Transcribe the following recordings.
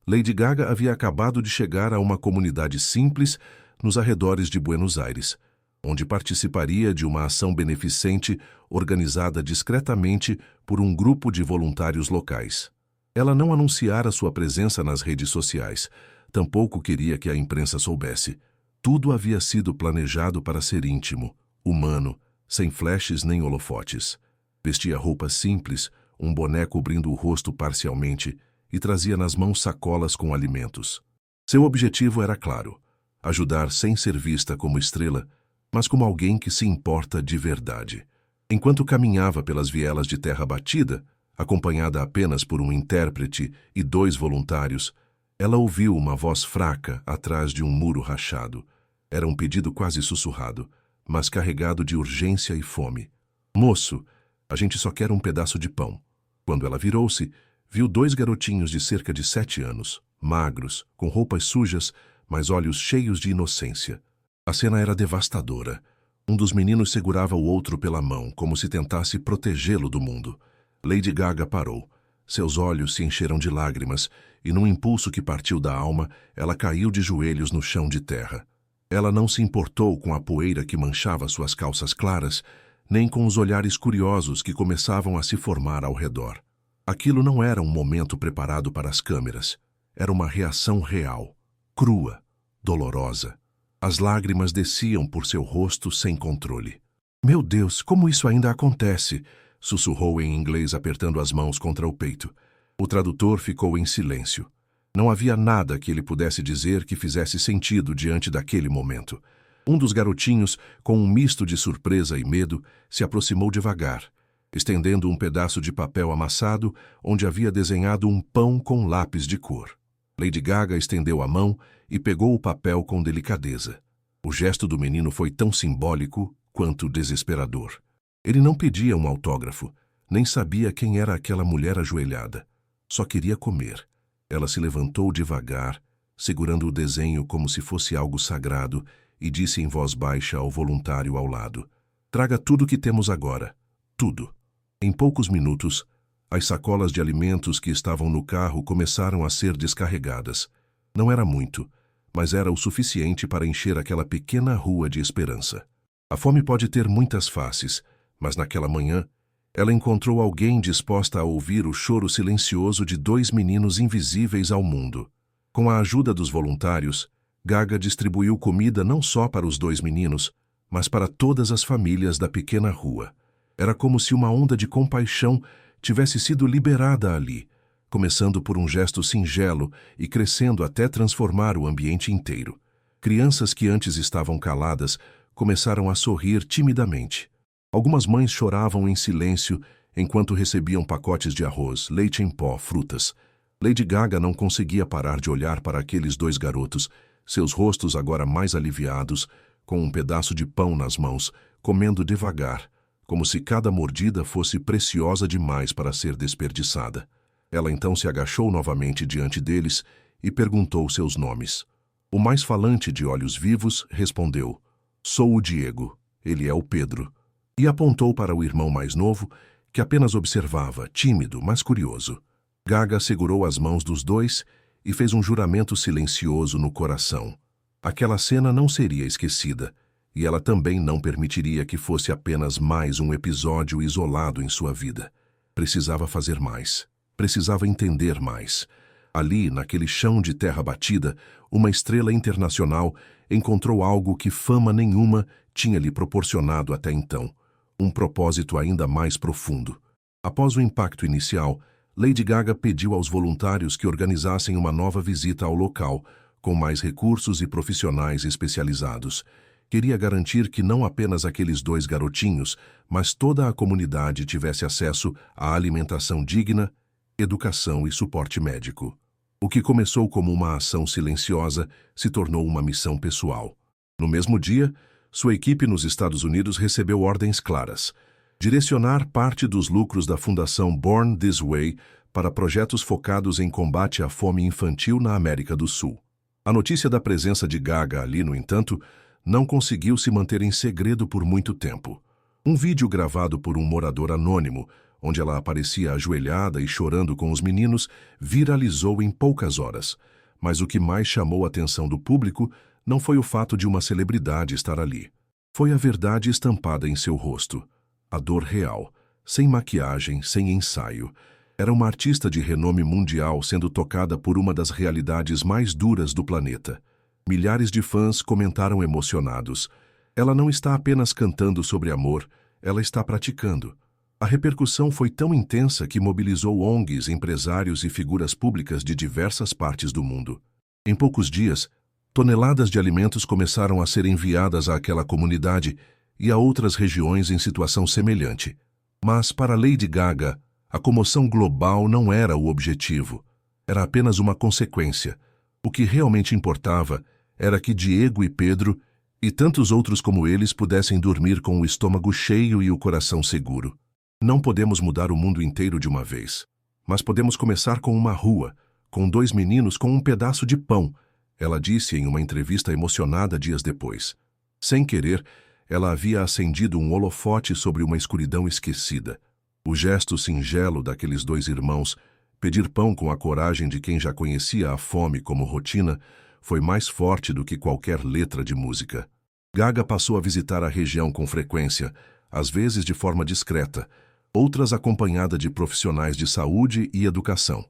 Lady Gaga havia acabado de chegar a uma comunidade simples nos arredores de Buenos Aires, onde participaria de uma ação beneficente organizada discretamente por um grupo de voluntários locais. Ela não anunciara sua presença nas redes sociais, tampouco queria que a imprensa soubesse. Tudo havia sido planejado para ser íntimo, humano, sem flashes nem holofotes. Vestia roupas simples, um boné cobrindo o rosto parcialmente, e trazia nas mãos sacolas com alimentos. Seu objetivo era claro: ajudar sem ser vista como estrela, mas como alguém que se importa de verdade. Enquanto caminhava pelas vielas de terra batida, acompanhada apenas por um intérprete e 2 voluntários, ela ouviu uma voz fraca atrás de um muro rachado. Era um pedido quase sussurrado, mas carregado de urgência e fome. "Moço, a gente só quer um pedaço de pão." Quando ela virou-se, viu 2 garotinhos de cerca de 7 anos, magros, com roupas sujas, mas olhos cheios de inocência. A cena era devastadora. Um dos meninos segurava o outro pela mão, como se tentasse protegê-lo do mundo. Lady Gaga parou. Seus olhos se encheram de lágrimas, e num impulso que partiu da alma, ela caiu de joelhos no chão de terra. Ela não se importou com a poeira que manchava suas calças claras, nem com os olhares curiosos que começavam a se formar ao redor. Aquilo não era um momento preparado para as câmeras. Era uma reação real, crua, dolorosa. As lágrimas desciam por seu rosto sem controle. "Meu Deus, como isso ainda acontece?" sussurrou em inglês, apertando as mãos contra o peito. O tradutor ficou em silêncio. Não havia nada que ele pudesse dizer que fizesse sentido diante daquele momento. Um dos garotinhos, com um misto de surpresa e medo, se aproximou devagar, estendendo um pedaço de papel amassado onde havia desenhado um pão com lápis de cor. Lady Gaga estendeu a mão e pegou o papel com delicadeza. O gesto do menino foi tão simbólico quanto desesperador. Ele não pedia um autógrafo, nem sabia quem era aquela mulher ajoelhada. Só queria comer. Ela se levantou devagar, segurando o desenho como se fosse algo sagrado, e disse em voz baixa ao voluntário ao lado: "Traga tudo o que temos agora. Tudo." Em poucos minutos, as sacolas de alimentos que estavam no carro começaram a ser descarregadas. Não era muito, mas era o suficiente para encher aquela pequena rua de esperança. A fome pode ter muitas faces, mas naquela manhã, ela encontrou alguém disposta a ouvir o choro silencioso de 2 meninos invisíveis ao mundo. Com a ajuda dos voluntários, Gaga distribuiu comida não só para os 2 meninos, mas para todas as famílias da pequena rua. Era como se uma onda de compaixão tivesse sido liberada ali, começando por um gesto singelo e crescendo até transformar o ambiente inteiro. Crianças que antes estavam caladas começaram a sorrir timidamente. Algumas mães choravam em silêncio enquanto recebiam pacotes de arroz, leite em pó, frutas. Lady Gaga não conseguia parar de olhar para aqueles 2 garotos, seus rostos agora mais aliviados, com um pedaço de pão nas mãos, comendo devagar, como se cada mordida fosse preciosa demais para ser desperdiçada. Ela então se agachou novamente diante deles e perguntou seus nomes. O mais falante, de olhos vivos, respondeu: "Sou o Diego, ele é o Pedro." E apontou para o irmão mais novo, que apenas observava, tímido, mas curioso. Gaga segurou as mãos dos 2 e fez um juramento silencioso no coração. Aquela cena não seria esquecida, e ela também não permitiria que fosse apenas mais um episódio isolado em sua vida. Precisava fazer mais. Precisava entender mais. Ali, naquele chão de terra batida, uma estrela internacional encontrou algo que fama nenhuma tinha lhe proporcionado até então: um propósito ainda mais profundo. Após o impacto inicial, Lady Gaga pediu aos voluntários que organizassem uma nova visita ao local, com mais recursos e profissionais especializados. Queria garantir que não apenas aqueles 2 garotinhos, mas toda a comunidade tivesse acesso à alimentação digna, educação e suporte médico. O que começou como uma ação silenciosa se tornou uma missão pessoal. No mesmo dia, sua equipe nos Estados Unidos recebeu ordens claras: direcionar parte dos lucros da Fundação Born This Way para projetos focados em combate à fome infantil na América do Sul. A notícia da presença de Gaga ali, no entanto, não conseguiu se manter em segredo por muito tempo. Um vídeo gravado por um morador anônimo, onde ela aparecia ajoelhada e chorando com os meninos, viralizou em poucas horas. Mas o que mais chamou a atenção do público não foi o fato de uma celebridade estar ali. Foi a verdade estampada em seu rosto. A dor real, sem maquiagem, sem ensaio. Era uma artista de renome mundial sendo tocada por uma das realidades mais duras do planeta. Milhares de fãs comentaram emocionados. Ela não está apenas cantando sobre amor, ela está praticando. A repercussão foi tão intensa que mobilizou ONGs, empresários e figuras públicas de diversas partes do mundo. Em poucos dias, toneladas de alimentos começaram a ser enviadas àquela comunidade e a outras regiões em situação semelhante. Mas, para Lady Gaga, a comoção global não era o objetivo. Era apenas uma consequência. O que realmente importava era que Diego e Pedro e tantos outros como eles pudessem dormir com o estômago cheio e o coração seguro. Não podemos mudar o mundo inteiro de uma vez, mas podemos começar com uma rua, com 2 meninos com um pedaço de pão, ela disse em uma entrevista emocionada dias depois. Sem querer, ela havia acendido um holofote sobre uma escuridão esquecida. O gesto singelo daqueles 2 irmãos, pedir pão com a coragem de quem já conhecia a fome como rotina, foi mais forte do que qualquer letra de música. Gaga passou a visitar a região com frequência, às vezes de forma discreta, outras acompanhada de profissionais de saúde e educação.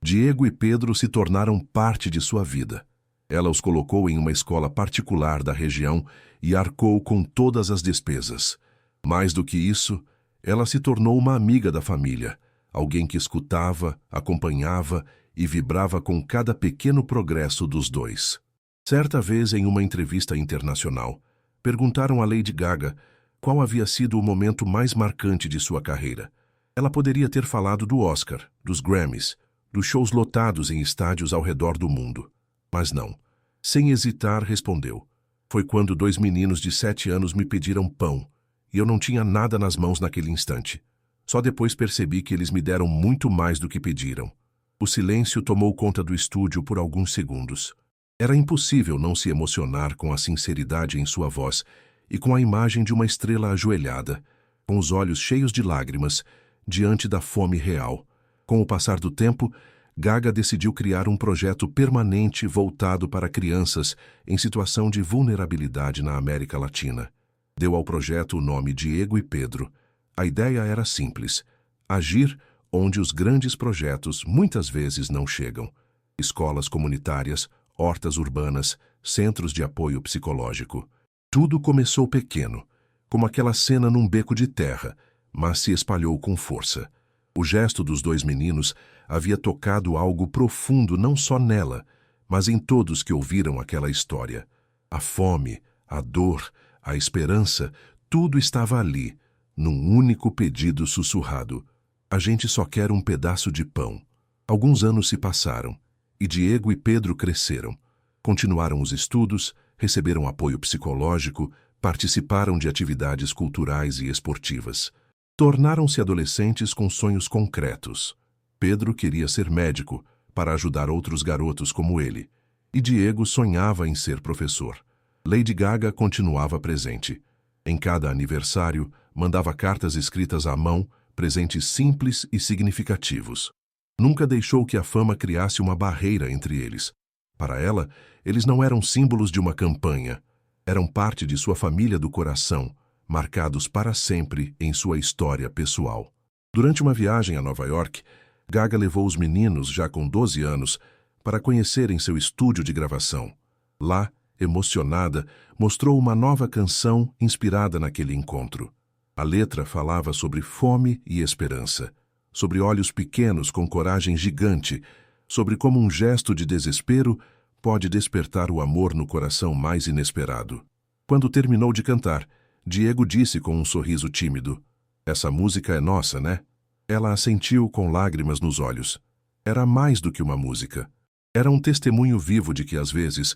Diego e Pedro se tornaram parte de sua vida. Ela os colocou em uma escola particular da região e arcou com todas as despesas. Mais do que isso, ela se tornou uma amiga da família, alguém que escutava, acompanhava e vibrava com cada pequeno progresso dos 2. Certa vez, em uma entrevista internacional, perguntaram a Lady Gaga qual havia sido o momento mais marcante de sua carreira. Ela poderia ter falado do Oscar, dos Grammys, dos shows lotados em estádios ao redor do mundo. Mas não. Sem hesitar, respondeu. Foi quando 2 meninos de 7 anos me pediram pão, e eu não tinha nada nas mãos naquele instante. Só depois percebi que eles me deram muito mais do que pediram. O silêncio tomou conta do estúdio por alguns segundos. Era impossível não se emocionar com a sinceridade em sua voz e com a imagem de uma estrela ajoelhada, com os olhos cheios de lágrimas, diante da fome real. Com o passar do tempo, Gaga decidiu criar um projeto permanente voltado para crianças em situação de vulnerabilidade na América Latina. Deu ao projeto o nome Diego e Pedro. A ideia era simples: agir onde os grandes projetos muitas vezes não chegam. Escolas comunitárias, hortas urbanas, centros de apoio psicológico. Tudo começou pequeno, como aquela cena num beco de terra, mas se espalhou com força. O gesto dos 2 meninos havia tocado algo profundo não só nela, mas em todos que ouviram aquela história. A fome, a dor, a esperança, tudo estava ali, num único pedido sussurrado. A gente só quer um pedaço de pão. Alguns anos se passaram, e Diego e Pedro cresceram. Continuaram os estudos, receberam apoio psicológico, participaram de atividades culturais e esportivas. Tornaram-se adolescentes com sonhos concretos. Pedro queria ser médico, para ajudar outros garotos como ele, e Diego sonhava em ser professor. Lady Gaga continuava presente. Em cada aniversário, mandava cartas escritas à mão, presentes simples e significativos. Nunca deixou que a fama criasse uma barreira entre eles. Para ela, eles não eram símbolos de uma campanha. Eram parte de sua família do coração, marcados para sempre em sua história pessoal. Durante uma viagem a Nova York, Gaga levou os meninos, já com 12 anos, para conhecerem seu estúdio de gravação. Lá, emocionada, mostrou uma nova canção inspirada naquele encontro. A letra falava sobre fome e esperança, sobre olhos pequenos com coragem gigante, sobre como um gesto de desespero pode despertar o amor no coração mais inesperado. Quando terminou de cantar, Diego disse com um sorriso tímido: "Essa música é nossa, né?" Ela assentiu com lágrimas nos olhos. Era mais do que uma música. Era um testemunho vivo de que, às vezes,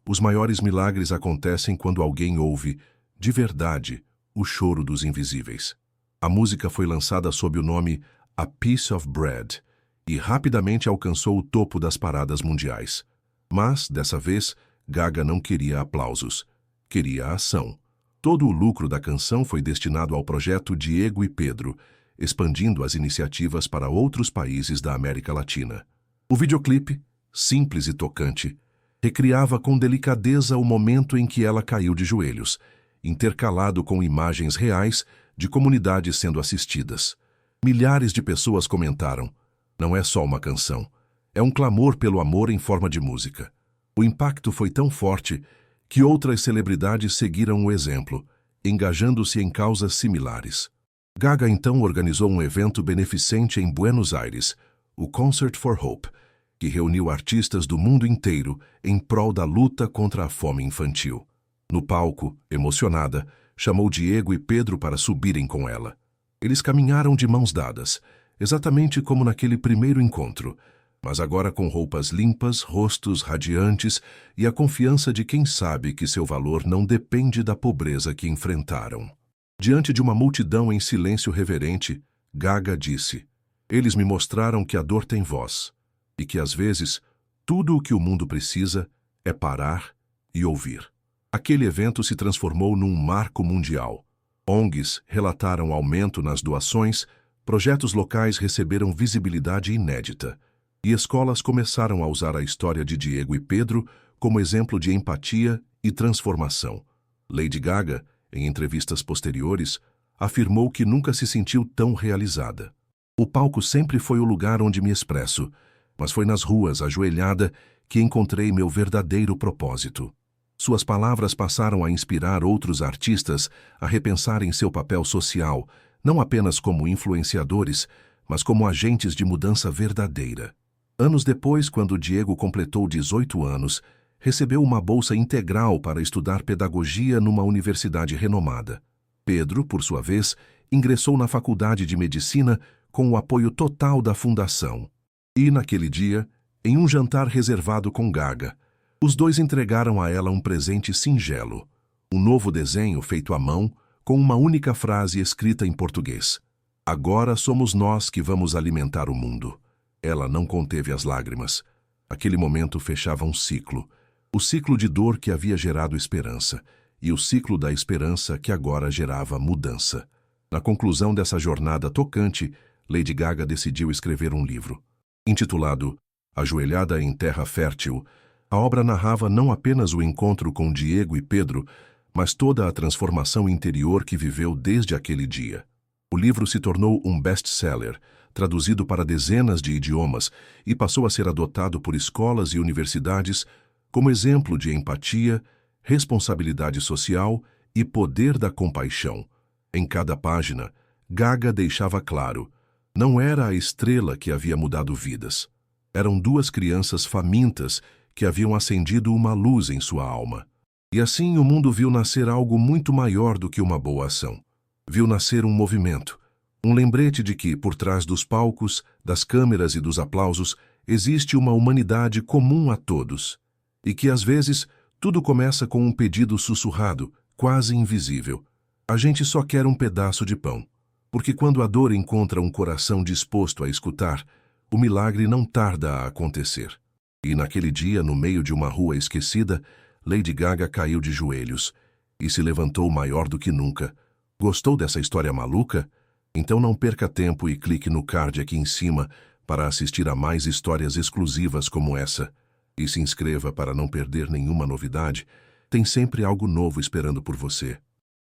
os maiores milagres acontecem quando alguém ouve, de verdade, o choro dos invisíveis. A música foi lançada sob o nome A Piece of Bread e rapidamente alcançou o topo das paradas mundiais. Mas, dessa vez, Gaga não queria aplausos. Queria ação. Todo o lucro da canção foi destinado ao projeto Diego e Pedro. expandindo as iniciativas para outros países da América Latina. O videoclipe, simples e tocante, recriava com delicadeza o momento em que ela caiu de joelhos, intercalado com imagens reais de comunidades sendo assistidas. Milhares de pessoas comentaram: "Não é só uma canção, é um clamor pelo amor em forma de música." O impacto foi tão forte que outras celebridades seguiram o exemplo, engajando-se em causas similares. Gaga então organizou um evento beneficente em Buenos Aires, o Concert for Hope, que reuniu artistas do mundo inteiro em prol da luta contra a fome infantil. No palco, emocionada, chamou Diego e Pedro para subirem com ela. Eles caminharam de mãos dadas, exatamente como naquele primeiro encontro, mas agora com roupas limpas, rostos radiantes e a confiança de quem sabe que seu valor não depende da pobreza que enfrentaram. Diante de uma multidão em silêncio reverente, Gaga disse: "Eles me mostraram que a dor tem voz e que, às vezes, tudo o que o mundo precisa é parar e ouvir." Aquele evento se transformou num marco mundial. ONGs relataram aumento nas doações, projetos locais receberam visibilidade inédita, e escolas começaram a usar a história de Diego e Pedro como exemplo de empatia e transformação. Lady Gaga, em entrevistas posteriores, afirmou que nunca se sentiu tão realizada. "O palco sempre foi o lugar onde me expresso, mas foi nas ruas, ajoelhada, que encontrei meu verdadeiro propósito." Suas palavras passaram a inspirar outros artistas a repensarem seu papel social, não apenas como influenciadores, mas como agentes de mudança verdadeira. Anos depois, quando Diego completou 18 anos, recebeu uma bolsa integral para estudar pedagogia numa universidade renomada. Pedro, por sua vez, ingressou na faculdade de medicina com o apoio total da fundação. E, naquele dia, em um jantar reservado com Gaga, os dois entregaram a ela um presente singelo, um novo desenho feito à mão, com uma única frase escrita em português: "Agora somos nós que vamos alimentar o mundo." Ela não conteve as lágrimas. Aquele momento fechava um ciclo, o ciclo de dor que havia gerado esperança, e o ciclo da esperança que agora gerava mudança. Na conclusão dessa jornada tocante, Lady Gaga decidiu escrever um livro. Intitulado Ajoelhada em Terra Fértil, a obra narrava não apenas o encontro com Diego e Pedro, mas toda a transformação interior que viveu desde aquele dia. O livro se tornou um best-seller, traduzido para dezenas de idiomas, e passou a ser adotado por escolas e universidades como exemplo de empatia, responsabilidade social e poder da compaixão. Em cada página, Gaga deixava claro: não era a estrela que havia mudado vidas. Eram duas crianças famintas que haviam acendido uma luz em sua alma. E assim o mundo viu nascer algo muito maior do que uma boa ação. Viu nascer um movimento, um lembrete de que, por trás dos palcos, das câmeras e dos aplausos, existe uma humanidade comum a todos. E que, às vezes, tudo começa com um pedido sussurrado, quase invisível. A gente só quer um pedaço de pão. Porque quando a dor encontra um coração disposto a escutar, o milagre não tarda a acontecer. E naquele dia, no meio de uma rua esquecida, Lady Gaga caiu de joelhos e se levantou maior do que nunca. Gostou dessa história maluca? Então não perca tempo e clique no card aqui em cima para assistir a mais histórias exclusivas como essa. E se inscreva para não perder nenhuma novidade. Tem sempre algo novo esperando por você.